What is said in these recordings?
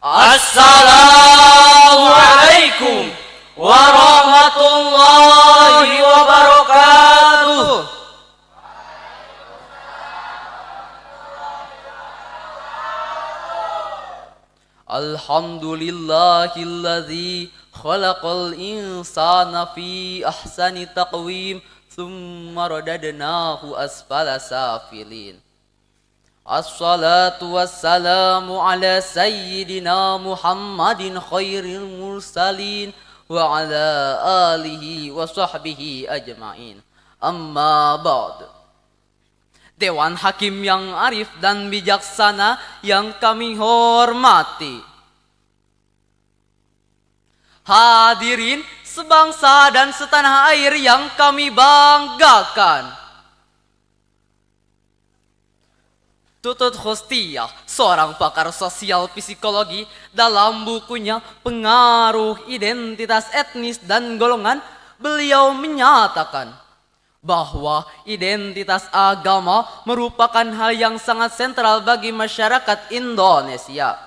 Assalamualaikum warahmatullahi wabarakatuh. Alhamdulillahilladzi khalaqal insana fi ahsani taqwim thumma radadnahu asfala safilin. Assalatu wassalamu ala sayyidina Muhammadin khairil mursalin wa ala alihi wa sahbihi ajma'in. Amma ba'd. Dewan Hakim yang arif dan bijaksana yang kami hormati. Hadirin sebangsa dan setanah air yang kami banggakan. Tutut Khostiyah, seorang pakar sosial psikologi, dalam bukunya Pengaruh Identitas Etnis dan Golongan, beliau menyatakan bahwa identitas agama merupakan hal yang sangat sentral bagi masyarakat Indonesia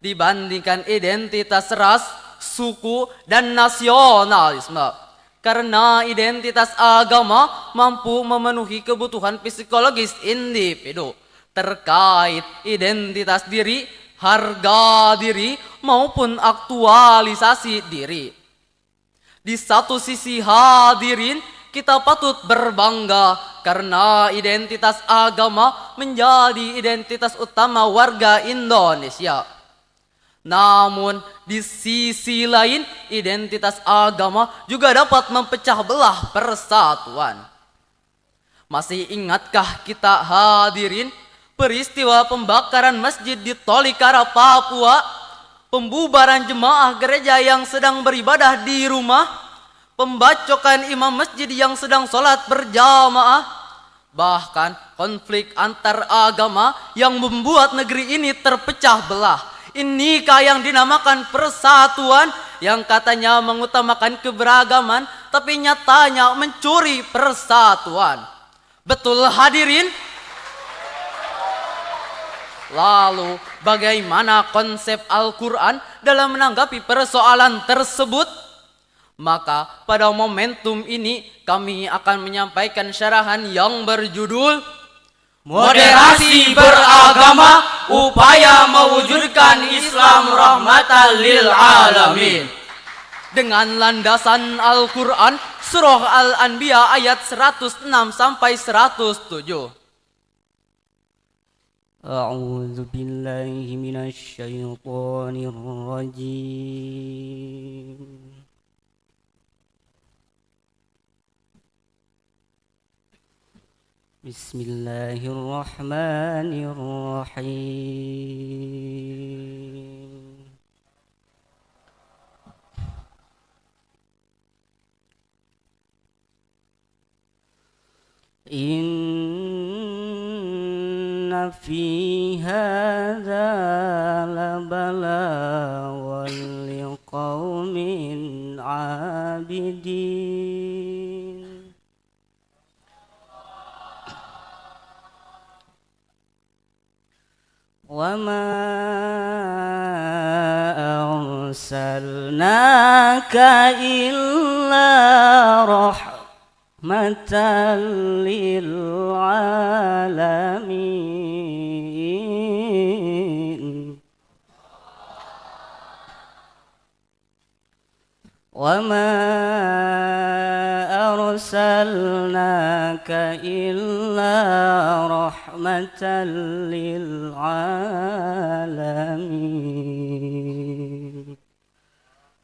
dibandingkan identitas ras, suku, dan nasionalisme. Karena identitas agama mampu memenuhi kebutuhan psikologis individu terkait identitas diri, harga diri, maupun aktualisasi diri. Di satu sisi hadirin, kita patut berbangga karena identitas agama menjadi identitas utama warga Indonesia. Namun di sisi lain, identitas agama juga dapat memecah belah persatuan. Masih ingatkah kita hadirin peristiwa pembakaran masjid di Tolikara, Papua, pembubaran jemaah gereja yang sedang beribadah di rumah, pembacokan imam masjid yang sedang sholat berjamaah, bahkan konflik antar agama yang membuat negeri ini terpecah belah. Inikah yang dinamakan persatuan, yang katanya mengutamakan keberagaman, tapi nyatanya mencuri persatuan. Betul hadirin? Lalu bagaimana konsep Al-Quran dalam menanggapi persoalan tersebut? Maka pada momentum ini kami akan menyampaikan syarahan yang berjudul Moderasi Beragama, Upaya Mewujudkan Islam Rahmatan lil Alamin. Dengan landasan Al-Quran, Surah Al-Anbiya ayat 106 sampai 107. أعوذ بالله من الشيطان الرجيم بسم الله الرحمن الرحيم إن في هذا لبلاغا لقوم عابدين وما أرسلناك إلا رحمة للعالمين وما أرسلناك إلا رحمة للعالمين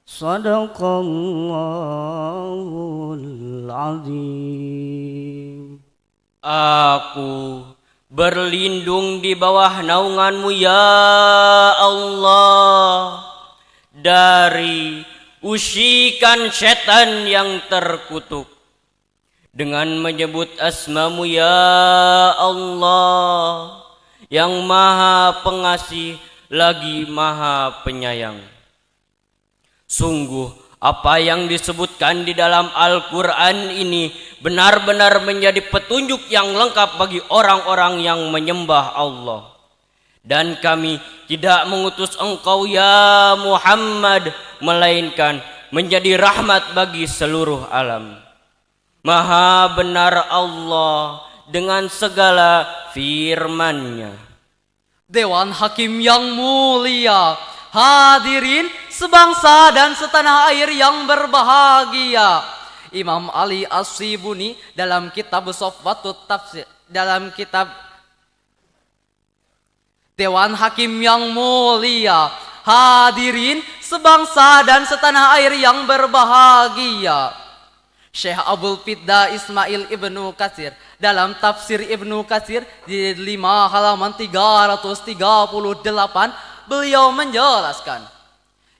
صدق الله العظيم. Aku berlindung di bawah naungan-Mu ya Allah dari usikan setan yang terkutuk, dengan menyebut asma-Mu ya Allah yang maha pengasih lagi maha penyayang. Sungguh apa yang disebutkan di dalam Al-Quran ini benar-benar menjadi petunjuk yang lengkap bagi orang-orang yang menyembah Allah. Dan kami tidak mengutus engkau ya Muhammad melainkan menjadi rahmat bagi seluruh alam. Maha benar Allah dengan segala firman-Nya. Dewan Hakim yang mulia, hadirin sebangsa dan setanah air yang berbahagia. Imam Ali As-Sibuni dalam kitab Sofwatut Tafsir, dalam kitab Dewan Hakim yang mulia, hadirin sebangsa dan setanah air yang berbahagia. Syekh Abdul Fidda Ismail Ibnu Katsir dalam tafsir Ibnu Katsir di 5 halaman 338 beliau menjelaskan,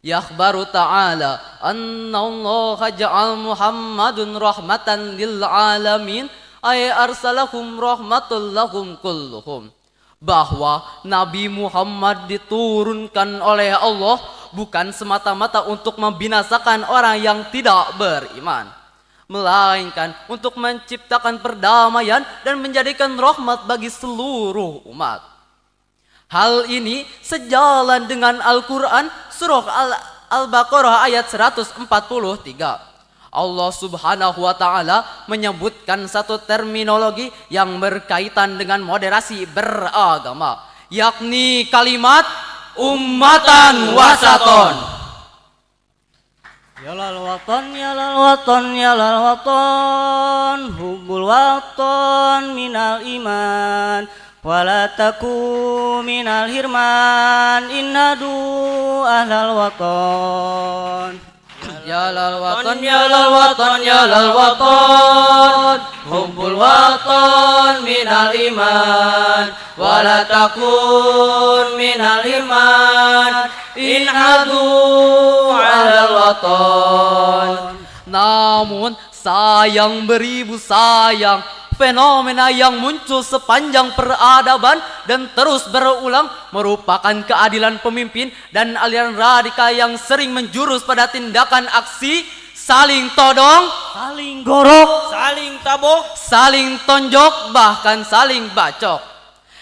Yakhbaru ta'ala anna Allah ja'al Muhammadun rahmatan lil alamin ay arsalahum rahmatul lahum kulluhum. Bahwa Nabi Muhammad diturunkan oleh Allah bukan semata-mata untuk membinasakan orang yang tidak beriman, melainkan untuk menciptakan perdamaian dan menjadikan rahmat bagi seluruh umat. Hal ini sejalan dengan Al-Quran surah Al-Baqarah ayat 143. Allah Subhanahu wa Ta'ala menyebutkan satu terminologi yang berkaitan dengan moderasi beragama, yakni kalimat ummatan wasaton. Yalal watan, yalal watan, yalal watan, hubbul watan minal iman, wala taku minal hirman, innadu ahlal watan. Yalal watan, yalal watan, yalal watan, hubbul watan minal iman, wala takun minal hirman, inhadu alal watan. Namun sayang beribu sayang, fenomena yang muncul sepanjang peradaban dan terus berulang merupakan keadilan pemimpin dan aliran radikal yang sering menjurus pada tindakan aksi saling todong, Saling gorok, Saling tabok, saling tonjok, bahkan saling bacok.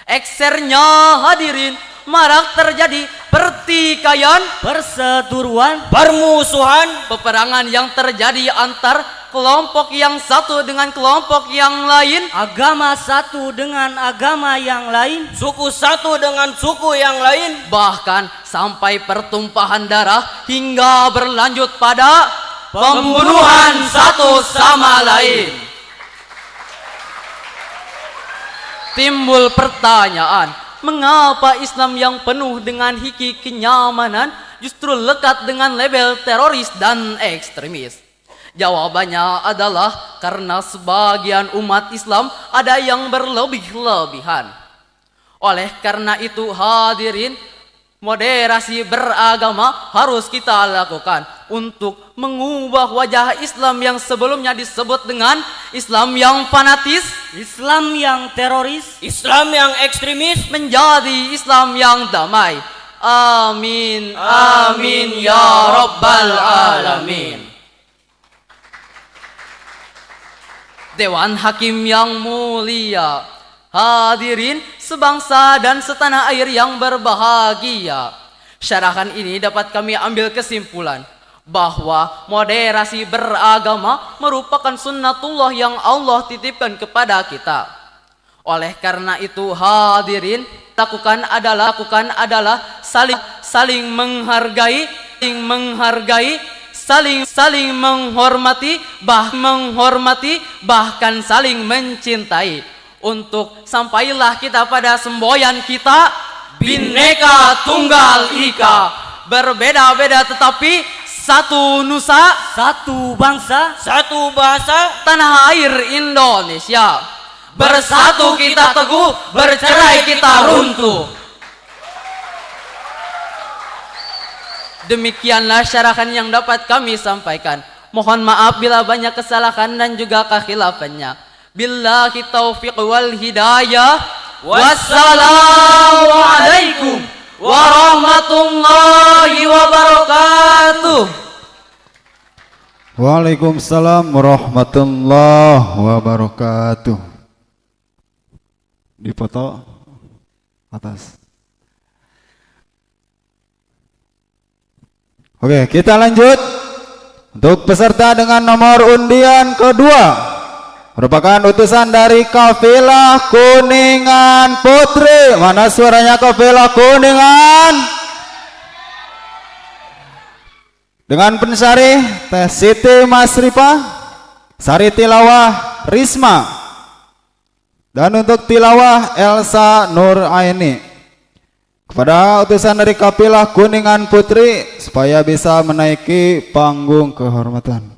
Eksernya hadirin marak terjadi pertikaian, perseteruan, permusuhan, peperangan yang terjadi antar kelompok yang satu dengan kelompok yang lain, agama satu dengan agama yang lain, suku satu dengan suku yang lain, bahkan sampai pertumpahan darah hingga berlanjut pada pembunuhan satu sama lain. Timbul pertanyaan, mengapa Islam yang penuh dengan hiki kenyamanan justru lekat dengan label teroris dan ekstremis? Jawabannya adalah karena sebagian umat Islam ada yang berlebih-lebihan. Oleh karena itu hadirin, moderasi beragama harus kita lakukan untuk mengubah wajah Islam yang sebelumnya disebut dengan Islam yang fanatis, Islam yang teroris, Islam yang ekstremis, menjadi Islam yang damai. Amin, amin ya rabbal alamin. Dewan Hakim yang mulia, hadirin sebangsa dan setanah air yang berbahagia. Syarahan ini dapat kami ambil kesimpulan bahwa moderasi beragama merupakan sunnatullah yang Allah titipkan kepada kita. Oleh karena itu hadirin, lakukan adalah saling menghargai, saling menghormati, bahkan saling mencintai, untuk sampailah kita pada semboyan kita Bhinneka Tunggal Ika, berbeda-beda tetapi satu nusa, satu bangsa, satu bahasa, tanah air Indonesia. Bersatu kita teguh, bercerai kita runtuh. Demikianlah syarahan yang dapat kami sampaikan. Mohon maaf bila banyak kesalahan dan juga kekhilafannya. Billahi taufiq wal hidayah. Wassalamualaikum warahmatullahi wabarakatuh. Waalaikumsalam warahmatullahi wabarakatuh. Dipoto atas. Oke, kita lanjut. Untuk peserta dengan nomor undian kedua merupakan utusan dari kafilah Kuningan Putri. Mana suaranya kafilah Kuningan? Dengan pensari Teh Siti Masripa, Sari Tilawah Risma, dan untuk tilawah Elsa Nur Aini. Kepada utusan dari kafilah Kuningan Putri supaya bisa menaiki panggung kehormatan.